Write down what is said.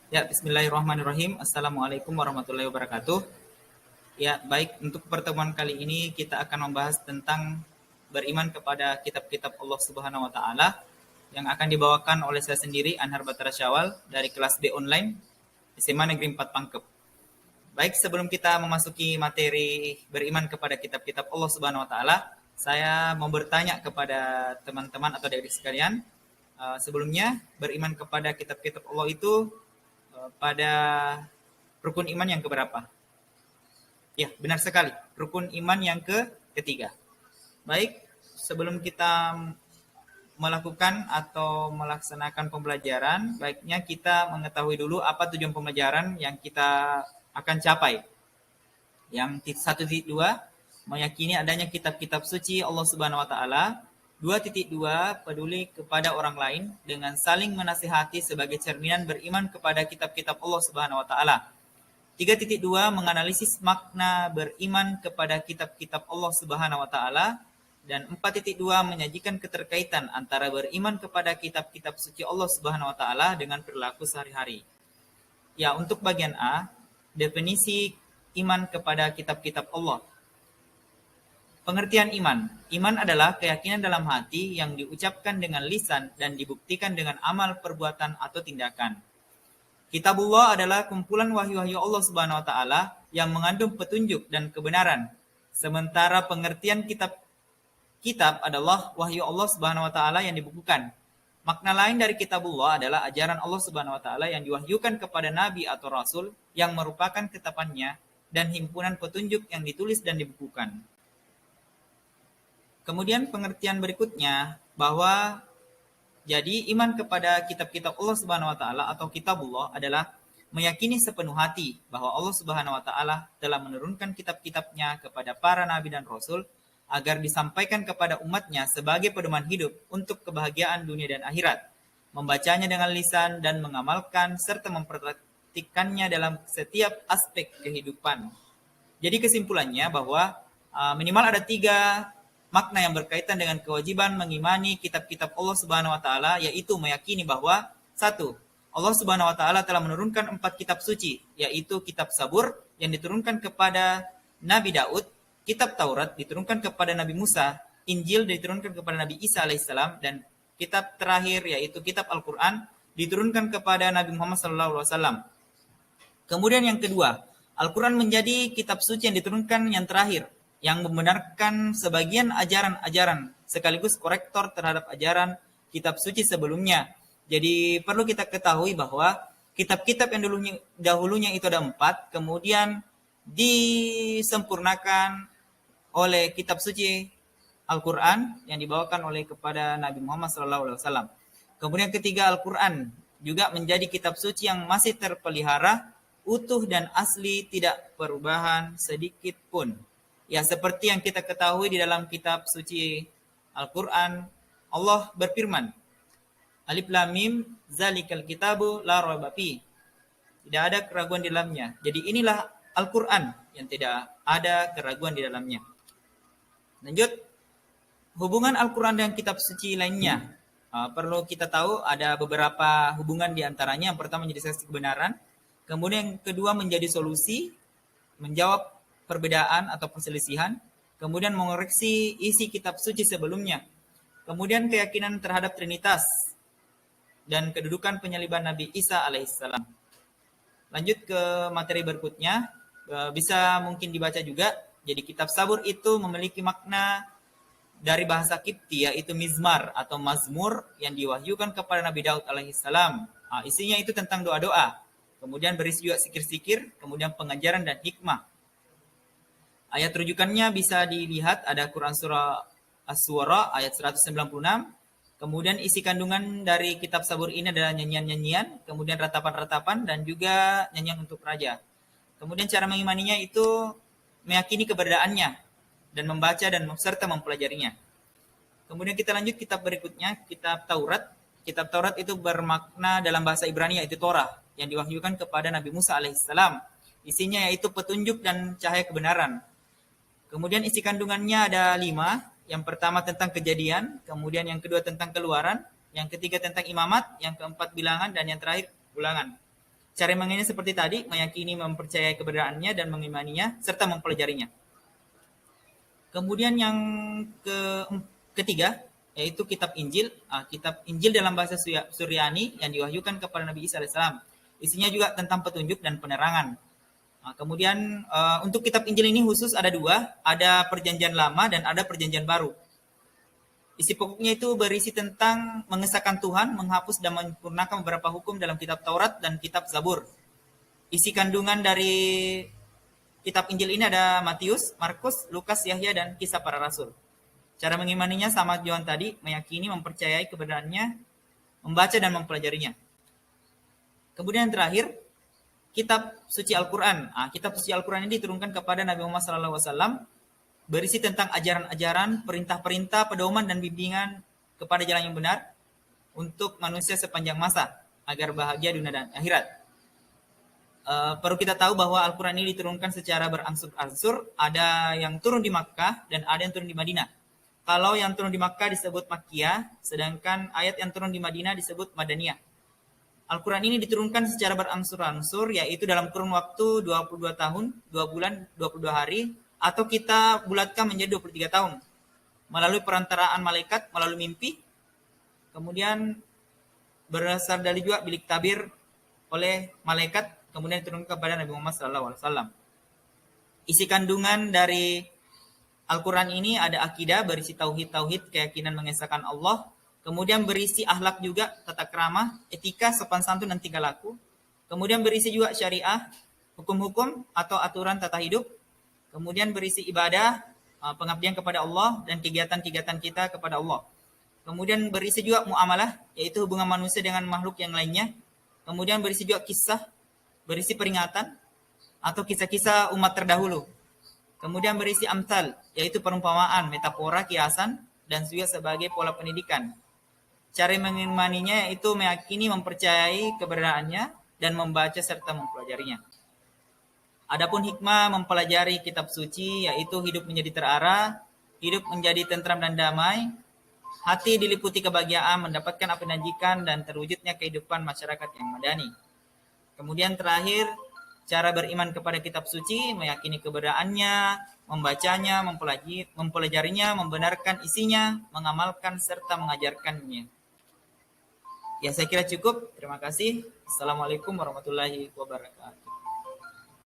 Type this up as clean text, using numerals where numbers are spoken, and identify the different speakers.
Speaker 1: Ya, bismillahirrahmanirrahim. Assalamualaikum warahmatullahi wabarakatuh. Ya, baik. Untuk pertemuan kali ini kita akan membahas tentang beriman kepada kitab-kitab Allah Subhanahu wa taala yang akan dibawakan oleh saya sendiri Anhar Batara Syawal dari kelas B online SMA Negeri 4 Pangkep. Baik, sebelum kita memasuki materi beriman kepada kitab-kitab Allah Subhanahu wa taala, saya mau bertanya kepada teman-teman atau adik-adik sekalian, sebelumnya beriman kepada kitab-kitab Allah itu pada rukun iman yang keberapa? Ya, benar sekali. Rukun iman yang ketiga. Baik, sebelum kita melakukan atau melaksanakan pembelajaran, baiknya kita mengetahui dulu apa tujuan pembelajaran yang kita akan capai. Yang 1.2, meyakini adanya kitab-kitab suci Allah Subhanahu wa taala. 2.2, peduli kepada orang lain dengan saling menasihati sebagai cerminan beriman kepada kitab-kitab Allah Subhanahu wa taala. 3.2, menganalisis makna beriman kepada kitab-kitab Allah Subhanahu wa taala. Dan 4.2, menyajikan keterkaitan antara beriman kepada kitab-kitab suci Allah Subhanahu wa taala dengan perilaku sehari-hari. Ya, untuk bagian A, definisi iman kepada kitab-kitab Allah. Pengertian iman. Iman adalah keyakinan dalam hati yang diucapkan dengan lisan dan dibuktikan dengan amal, perbuatan, atau tindakan. Kitabullah adalah kumpulan wahyu-wahyu Allah Subhanahu wa taala yang mengandung petunjuk dan kebenaran. Sementara pengertian kitab adalah wahyu Allah Subhanahu wa taala yang dibukukan. Makna lain dari kitabullah adalah ajaran Allah Subhanahu wa taala yang diwahyukan kepada nabi atau rasul yang merupakan ketetapannya dan himpunan petunjuk yang ditulis dan dibukukan. Kemudian pengertian berikutnya bahwa jadi iman kepada kitab-kitab Allah Subhanahu wa taala atau kitabullah adalah meyakini sepenuh hati bahwa Allah Subhanahu wa taala telah menurunkan kitab-kitabnya kepada para nabi dan rasul agar disampaikan kepada umatnya sebagai pedoman hidup untuk kebahagiaan dunia dan akhirat. Membacanya dengan lisan dan mengamalkan serta mempraktikkannya dalam setiap aspek kehidupan. Jadi kesimpulannya bahwa minimal ada 3 makna yang berkaitan dengan kewajiban mengimani kitab-kitab Allah Subhanahu wa taala, yaitu meyakini bahwa 1. Allah Subhanahu wa taala telah menurunkan 4 kitab suci, yaitu kitab Zabur yang diturunkan kepada Nabi Daud, kitab Taurat diturunkan kepada Nabi Musa, Injil diturunkan kepada Nabi Isa alaihissalam, dan kitab terakhir yaitu kitab Al-Qur'an diturunkan kepada Nabi Muhammad SAW. Kemudian yang kedua, Al-Qur'an menjadi kitab suci yang diturunkan yang terakhir, yang membenarkan sebagian ajaran-ajaran sekaligus korektor terhadap ajaran kitab suci sebelumnya. Jadi perlu kita ketahui bahwa kitab-kitab yang dahulunya itu ada 4, kemudian disempurnakan oleh kitab suci Al-Quran yang dibawakan oleh kepada Nabi Muhammad SAW. Kemudian ketiga, Al-Quran juga menjadi kitab suci yang masih terpelihara, utuh dan asli, tidak perubahan sedikit pun. Ya, seperti yang kita ketahui di dalam kitab suci Al-Quran, Allah berfirman, Alif Lam Mim, Zalikal Kitabu La Raiba Fi. Tidak ada keraguan di dalamnya. Jadi inilah Al-Quran yang tidak ada keraguan di dalamnya. Lanjut, hubungan Al-Quran dengan kitab suci lainnya. Perlu kita tahu ada beberapa hubungan di antaranya. Yang pertama menjadi saksi kebenaran. Kemudian yang kedua menjadi solusi, menjawab perbedaan atau perselisihan, kemudian mengoreksi isi kitab suci sebelumnya, kemudian keyakinan terhadap Trinitas, dan kedudukan penyaliban Nabi Isa alaihissalam. Lanjut ke materi berikutnya, bisa mungkin dibaca juga. Jadi kitab Zabur itu memiliki makna dari bahasa Kipti, yaitu mizmar atau mazmur yang diwahyukan kepada Nabi Daud alaihissalam. Isinya itu tentang doa-doa, kemudian berisi juga sikir-sikir, kemudian pengajaran dan hikmah. Ayat rujukannya bisa dilihat ada Quran Surah As-Suara ayat 196. Kemudian isi kandungan dari kitab Zabur ini adalah nyanyian-nyanyian, kemudian ratapan-ratapan, dan juga nyanyian untuk raja. Kemudian cara mengimaninya itu meyakini keberadaannya dan membaca dan serta mempelajarinya. Kemudian kita lanjut kitab berikutnya, kitab Taurat. Kitab Taurat itu bermakna dalam bahasa Ibrani yaitu Torah yang diwahyukan kepada Nabi Musa alaihissalam. Isinya yaitu petunjuk dan cahaya kebenaran. Kemudian isi kandungannya ada 5. Yang pertama tentang kejadian, kemudian yang kedua tentang keluaran, yang ketiga tentang imamat, yang keempat bilangan, dan yang terakhir ulangan. Cara mengimaninya seperti tadi, meyakini, mempercayai keberadaannya dan mengimaninya serta mempelajarinya. Kemudian yang ketiga yaitu kitab Injil. Kitab Injil dalam bahasa Suryani yang diwahyukan kepada Nabi Isa AS. Isinya juga tentang petunjuk dan penerangan. Kemudian untuk kitab Injil ini khusus ada dua, ada Perjanjian Lama dan ada Perjanjian Baru. Isi pokoknya itu berisi tentang mengesahkan Tuhan, menghapus dan menyempurnakan beberapa hukum dalam kitab Taurat dan kitab Zabur. Isi kandungan dari kitab Injil ini ada Matius, Markus, Lukas, Yahya, dan kisah para rasul. Cara mengimaninya sama Johan tadi, meyakini, mempercayai keberadaannya, membaca dan mempelajarinya. Kemudian yang terakhir, kitab suci Al-Quran. Kitab suci Al-Quran ini diturunkan kepada Nabi Muhammad SAW, berisi tentang ajaran-ajaran, perintah-perintah, pedoman dan bimbingan kepada jalan yang benar untuk manusia sepanjang masa agar bahagia dunia dan akhirat. Perlu kita tahu bahwa Al-Quran ini diturunkan secara berangsur-angsur, ada yang turun di Makkah dan ada yang turun di Madinah. Kalau yang turun di Makkah disebut Makkiyah, sedangkan ayat yang turun di Madinah disebut Madaniyah. Al-Quran ini diturunkan secara berangsur-angsur, yaitu dalam kurun waktu 22 tahun, 2 bulan, 22 hari, atau kita bulatkan menjadi 23 tahun. Melalui perantaraan malaikat, melalui mimpi, kemudian berdasar dari juga bilik tabir oleh malaikat, kemudian diturunkan kepada Nabi Muhammad SAW. Isi kandungan dari Al-Quran ini ada akidah, berisi tauhid, keyakinan mengesahkan Allah, kemudian berisi akhlak juga, tata krama, etika, sopan santun dan tingkah laku, kemudian berisi juga syariah, hukum-hukum atau aturan tata hidup, kemudian berisi ibadah, pengabdian kepada Allah, dan kegiatan-kegiatan kita kepada Allah. Kemudian berisi juga muamalah, yaitu hubungan manusia dengan makhluk yang lainnya. Kemudian berisi juga kisah, berisi peringatan, atau kisah-kisah umat terdahulu. Kemudian berisi amsal, yaitu perumpamaan, metafora, kiasan, dan juga sebagai pola pendidikan. Cara mengimaninya yaitu meyakini, mempercayai keberadaannya, dan membaca serta mempelajarinya. Adapun hikmah mempelajari kitab suci yaitu hidup menjadi terarah, hidup menjadi tentram dan damai, hati diliputi kebahagiaan, mendapatkan apa yang dinajikan dan terwujudnya kehidupan masyarakat yang madani. Kemudian terakhir, cara beriman kepada kitab suci, meyakini keberadaannya, membacanya, mempelajarinya, membenarkan isinya, mengamalkan serta mengajarkannya. Ya, saya kira cukup. Terima kasih. Assalamualaikum warahmatullahi wabarakatuh.